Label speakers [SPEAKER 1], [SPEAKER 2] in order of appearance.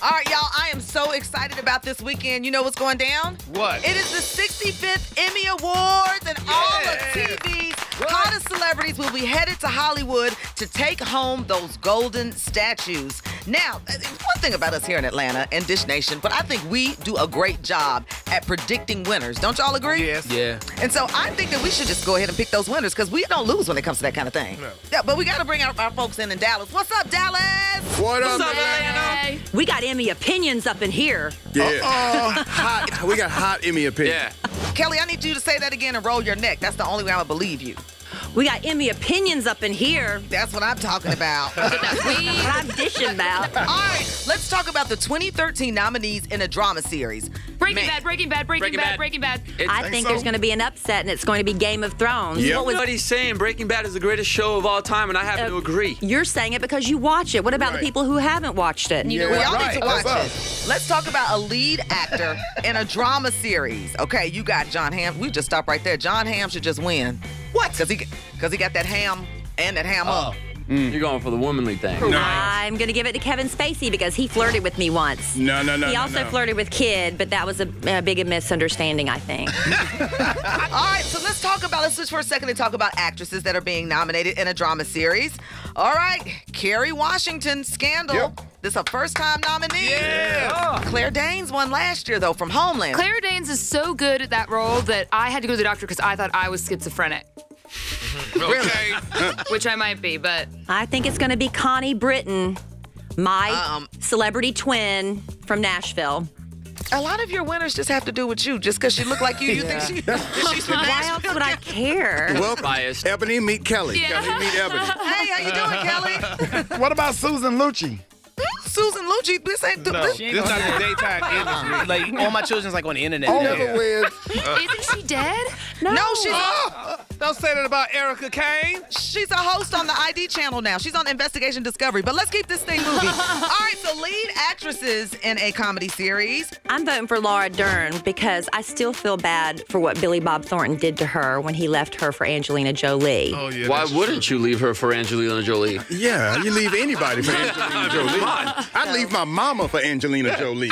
[SPEAKER 1] All right, y'all, I am so excited about this weekend. You know what's going down?
[SPEAKER 2] What?
[SPEAKER 1] It is the 65th Emmy Awards, and all of TV's hottest celebrities will be headed to Hollywood to take home those golden statues. Now, one thing about us here in Atlanta and Dish Nation, but I think we do a great job at predicting winners. Don't y'all agree?
[SPEAKER 2] Yes.
[SPEAKER 3] Yeah.
[SPEAKER 1] And so I think that we should just go ahead and pick those winners because we don't lose when it comes to that kind of thing.
[SPEAKER 2] No.
[SPEAKER 1] Yeah, but we got to bring our folks in Dallas. What's up, Dallas?
[SPEAKER 4] What up,
[SPEAKER 3] What's up,
[SPEAKER 4] man?
[SPEAKER 3] Atlanta?
[SPEAKER 5] We got Emmy opinions up in here.
[SPEAKER 4] Yeah. Hot. We got hot Emmy opinion.
[SPEAKER 3] Yeah.
[SPEAKER 1] Kelly, I need you to say that again and roll your neck. That's the only way I'm going to believe you.
[SPEAKER 5] We got Emmy opinions up in here.
[SPEAKER 1] That's what I'm talking about.
[SPEAKER 5] What I'm dishing about.
[SPEAKER 1] All right, let's talk about the 2013 nominees in a drama series.
[SPEAKER 6] Breaking
[SPEAKER 1] Man.
[SPEAKER 6] Bad.
[SPEAKER 5] I think there's going to be an upset, and it's going to be Game of Thrones.
[SPEAKER 4] Yep.
[SPEAKER 5] What was-
[SPEAKER 3] What he's saying, Breaking Bad is the greatest show of all time, and I happen to agree.
[SPEAKER 5] You're saying it because you watch it. What about the
[SPEAKER 4] Right.
[SPEAKER 5] people who haven't watched it?
[SPEAKER 4] Yeah,
[SPEAKER 1] Well, y'all
[SPEAKER 4] right.
[SPEAKER 1] need to watch
[SPEAKER 4] That's
[SPEAKER 1] it. Let's talk about a lead actor in a drama series. Okay, you got John Hamm. We just stop right there. John Hamm should just win. What? Because he got that ham and that ham up.
[SPEAKER 3] You're going for the womanly thing.
[SPEAKER 4] No.
[SPEAKER 5] I'm going to give it to Kevin Spacey because he flirted with me once.
[SPEAKER 4] No.
[SPEAKER 5] He also flirted with Kid, but that was a big misunderstanding, I think.
[SPEAKER 1] All right, so let's switch for a second and talk about actresses that are being nominated in a drama series. All right, Kerry Washington, Scandal.
[SPEAKER 4] Yep.
[SPEAKER 1] This is a first-time nominee.
[SPEAKER 2] Yeah.
[SPEAKER 1] Claire Danes won last year, though, from Homeland.
[SPEAKER 6] Claire Danes is so good at that role that I had to go to the doctor because I thought I was schizophrenic,
[SPEAKER 2] Okay.
[SPEAKER 6] which I might be, but
[SPEAKER 5] I think it's going to be Connie Britton, my celebrity twin from Nashville.
[SPEAKER 1] A lot of your winners just have to do with you. Just because she look like you, you think she's from
[SPEAKER 5] Why
[SPEAKER 1] Nashville?
[SPEAKER 5] else would I care?
[SPEAKER 4] Welcome.
[SPEAKER 3] Biased.
[SPEAKER 4] Ebony, meet Kelly.
[SPEAKER 6] Yeah.
[SPEAKER 4] Kelly, meet Ebony.
[SPEAKER 1] Hey, how you doing, Kelly?
[SPEAKER 7] What about Susan Lucci?
[SPEAKER 1] Susan Lucci, this ain't...
[SPEAKER 2] No,
[SPEAKER 1] this-
[SPEAKER 2] this not the daytime industry.
[SPEAKER 8] Like, all my children's like on the internet.
[SPEAKER 4] Oh,
[SPEAKER 8] now.
[SPEAKER 4] never wins.
[SPEAKER 6] isn't she dead?
[SPEAKER 1] No, she's...
[SPEAKER 2] Don't say that about Erica Kane.
[SPEAKER 1] She's a host on the ID channel now. She's on Investigation Discovery. But let's keep this thing moving. All right, so lead actresses in a comedy series.
[SPEAKER 5] I'm voting for Laura Dern because I still feel bad for what Billy Bob Thornton did to her when he left her for Angelina Jolie.
[SPEAKER 2] Oh, yeah.
[SPEAKER 3] Why wouldn't you leave her for Angelina Jolie?
[SPEAKER 4] Yeah, you leave anybody for Angelina Jolie. I'd leave my mama for Angelina Jolie.